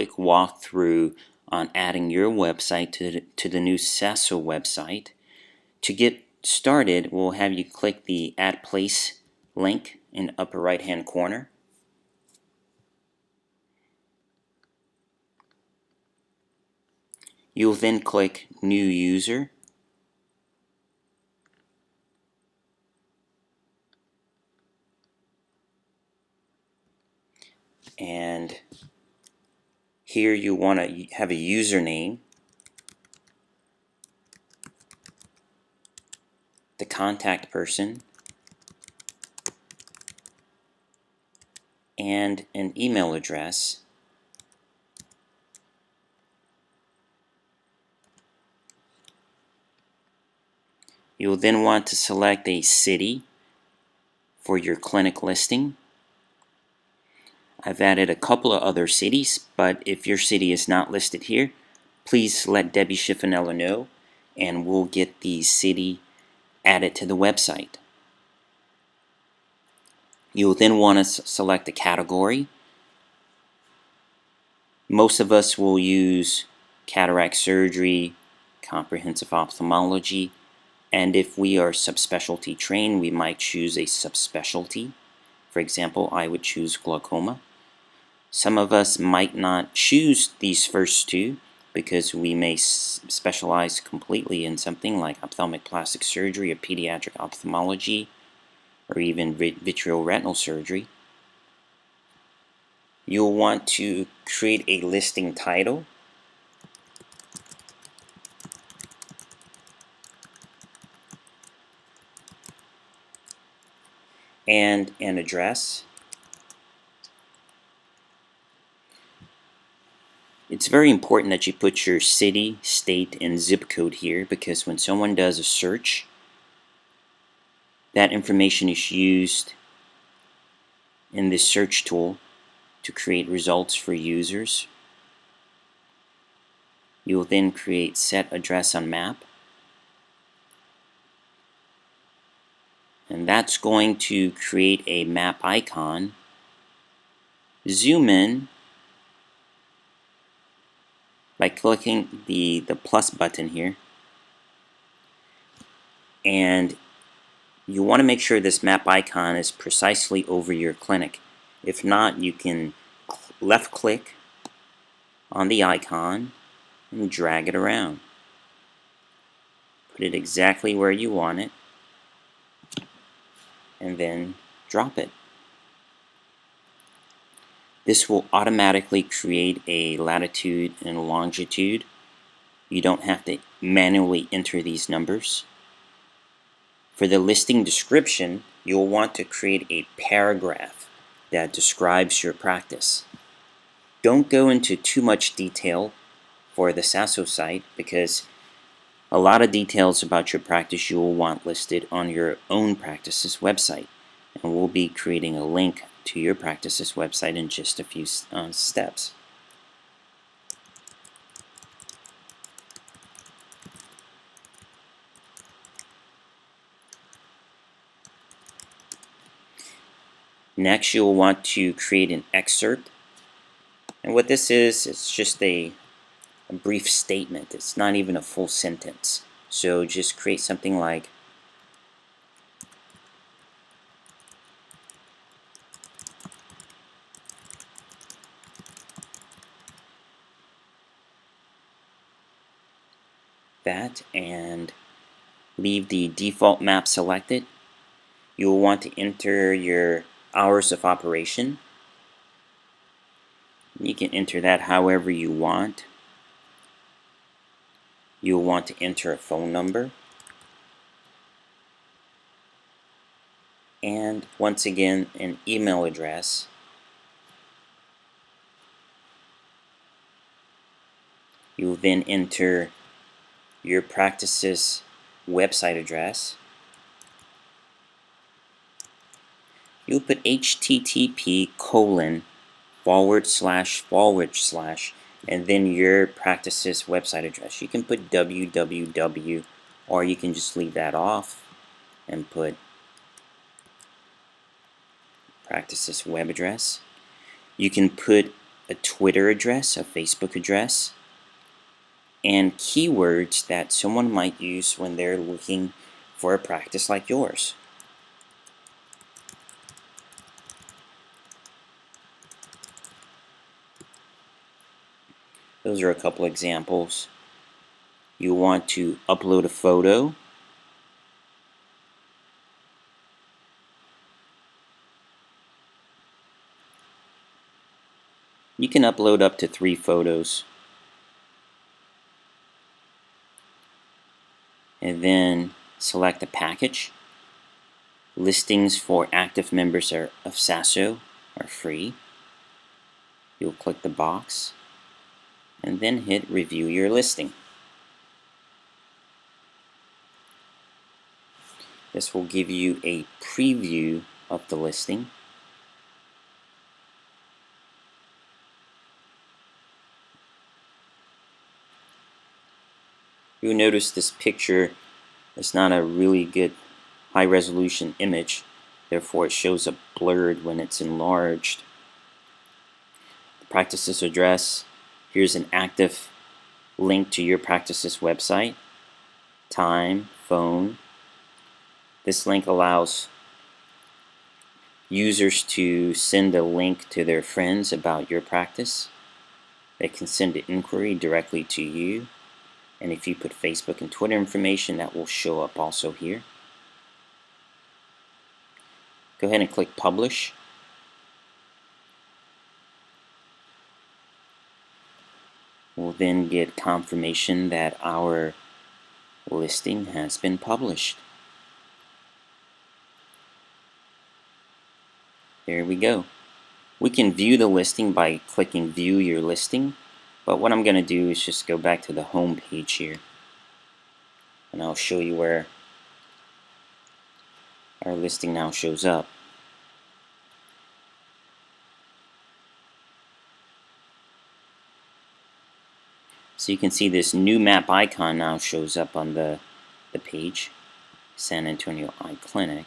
quick walkthrough on adding your website to the new SASO website. To get started, we'll have you click the Add Place link in the upper right hand corner. You'll then click New User. And here you want to have a username, the contact person, and an email address. You'll then want to select a city for your clinic listing. I've added a couple of other cities, but if your city is not listed here, please let Debbie Schiffinella know and we'll get the city added to the website. You'll then want to select a category. Most of us will use cataract surgery, comprehensive ophthalmology, and if we are subspecialty trained, we might choose a subspecialty. For example, I would choose glaucoma. Some of us might not choose these first two because we may specialize completely in something like ophthalmic plastic surgery or pediatric ophthalmology or even vitreoretinal surgery. You'll want to create a listing title. And an address. It's very important that you put your city, state, and zip code here because when someone does a search, that information is used in this search tool to create results for users. You will then create set address on map. And that's going to create a map icon. Zoom in by clicking the plus button here. And you want to make sure this map icon is precisely over your clinic. If not, you can left click on the icon and drag it around. Put it exactly where you want it and then drop it. This will automatically create a latitude and longitude. You don't have to manually enter these numbers. For the listing description, you'll want to create a paragraph that describes your practice. Don't go into too much detail for the SASO site because a lot of details about your practice you will want listed on your own practice's website. And we'll be creating a link to your practice's website in just a few steps. Next, you'll want to create an excerpt. And what this is, it's just a brief statement. It's not even a full sentence. So just create something like, that and leave the default map selected. You'll want to enter your hours of operation. You can enter that however you want. You'll want to enter a phone number. And once again, an email address. You'll then enter your practice's website address. You'll put http:// and then your practice's website address. You can put www or you can just leave that off and put practice's web address. You can put a Twitter address, a Facebook address, and keywords that someone might use when they're looking for a practice like yours. Those are a couple examples. You want to upload a photo. You can upload up to 3 photos. And then select a package. Listings for active members of SASO are free. You'll click the box and then hit review your listing. This will give you a preview of the listing. You'll notice this picture is not a really good high resolution image, therefore it shows up blurred when it's enlarged. The practice's address, here's an active link to your practice's website, time, phone. This link allows users to send a link to their friends about your practice. They can send an inquiry directly to you, and if you put Facebook and Twitter information, that will show up also here. Go ahead and click publish. We'll then get confirmation that our listing has been published. There we go. We can view the listing by clicking view your listing, but what I'm going to do is just go back to the home page here, and I'll show you where our listing now shows up. So you can see this new map icon now shows up on the page, San Antonio Eye Clinic.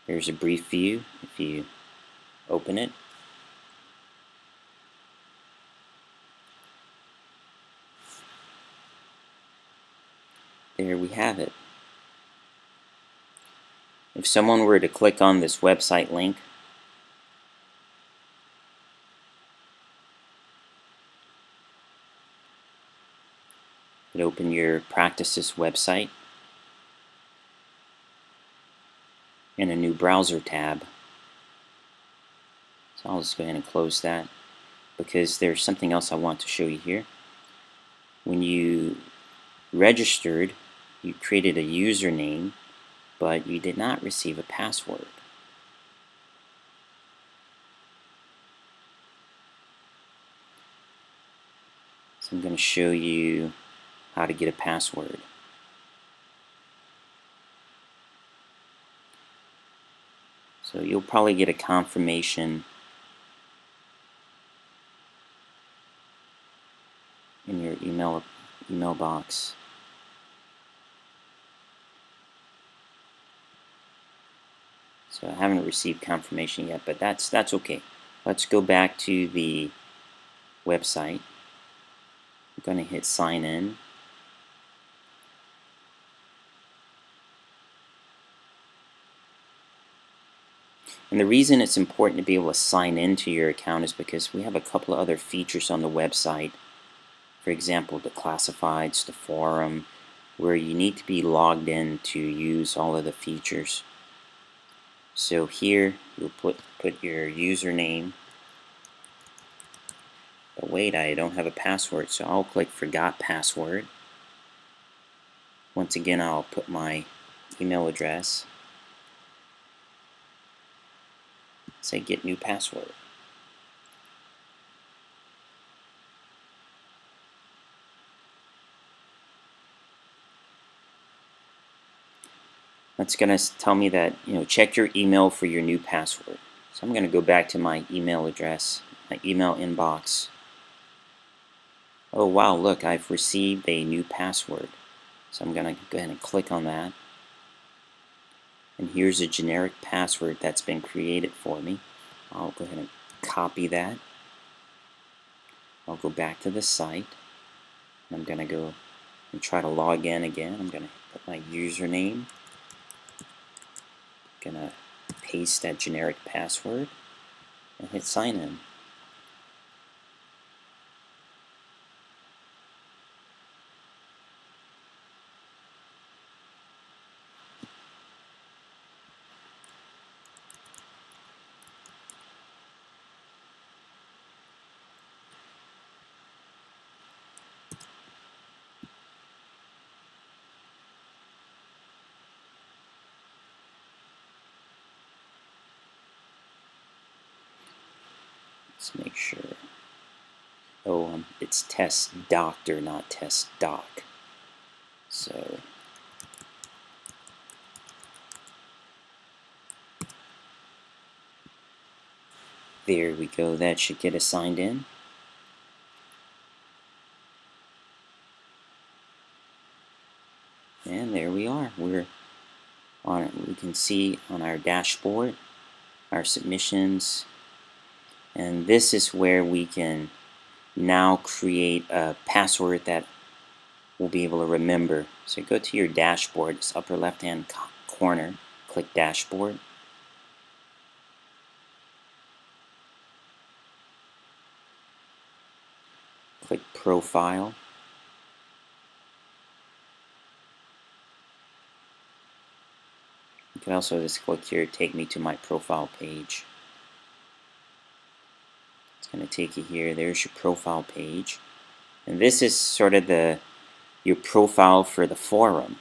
There's a brief view if you open it. There we have it. If someone were to click on this website link, it would open your practice's website in a new browser tab. So I'll just go ahead and close that because there's something else I want to show you here. When you registered, you created a username, but you did not receive a password. So I'm going to show you how to get a password. So you'll probably get a confirmation in your email box. So I haven't received confirmation yet, but that's okay. Let's go back to the website. I'm going to hit sign in. And the reason it's important to be able to sign into your account is because we have a couple of other features on the website. For example, the classifieds, the forum, where you need to be logged in to use all of the features. So here you'll put your username. But wait, I don't have a password, so I'll click forgot password. Once again, I'll put my email address. Say get new password. That's going to tell me that, check your email for your new password. So I'm going to go back to my email address, my email inbox. Oh wow, look, I've received a new password. So I'm going to go ahead and click on that. And here's a generic password that's been created for me. I'll go ahead and copy that. I'll go back to the site. I'm going to go and try to log in again. I'm going to put my username. I'm going to paste that generic password and hit sign in. Let's make sure. Oh, it's test doctor, not test doc. So there we go. That should get us signed in. And there we are. We're on it. We can see on our dashboard our submissions. And this is where we can now create a password that we'll be able to remember. So go to your dashboard, this upper left hand corner, click dashboard. Click profile. You can also just click here, take me to my profile page. It's going to take you here. There's your profile page. And this is sort of your profile for the forum.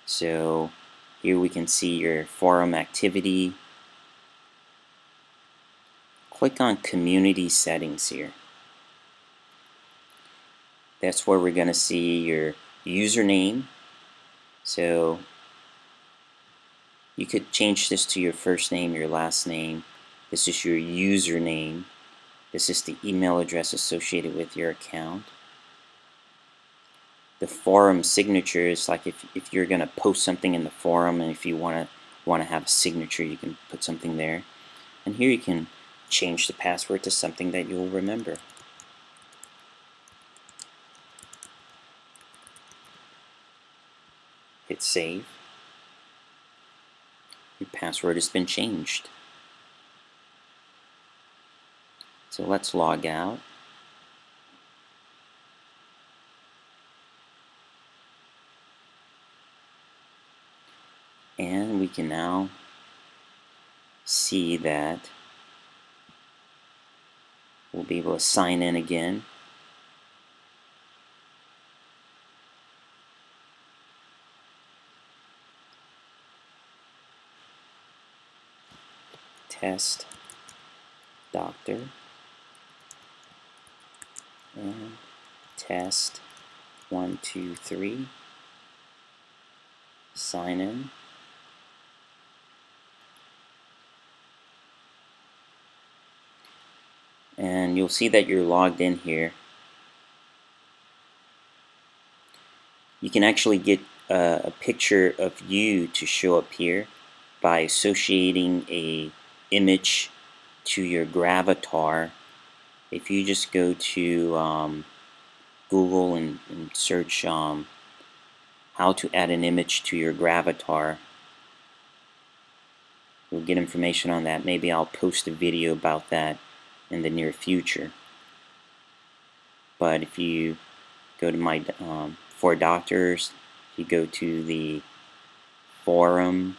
So here we can see your forum activity. Click on community settings here. That's where we're going to see your username. So you could change this to your first name, your last name. This is your username. This is the email address associated with your account. The forum signature is like if you're going to post something in the forum, and if you want to have a signature, you can put something there. And here you can change the password to something that you'll remember. Hit save. Your password has been changed. So let's log out. And we can now see that we'll be able to sign in again. Test doctor and test 1 2 3. Sign in. And you'll see that you're logged in here. You can actually get a picture of you to show up here by associating a image to your gravatar. If you just go to Google and search how to add an image to your gravatar, you'll get information on that. Maybe I'll post a video about that in the near future. But if you go to my for doctors, you go to the forum,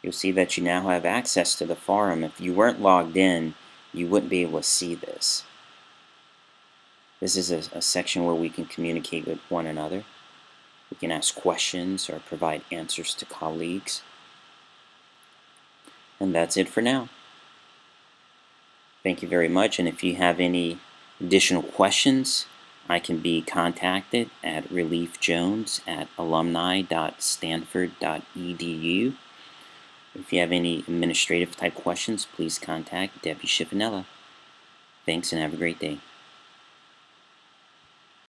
you'll see that you now have access to the forum. If you weren't logged in, you wouldn't be able to see this. This is a section where we can communicate with one another. We can ask questions or provide answers to colleagues. And that's it for now. Thank you very much, and if you have any additional questions, I can be contacted at reliefjones@alumni.stanford.edu. If you have any administrative type questions, please contact Debbie Schifanella. Thanks and have a great day.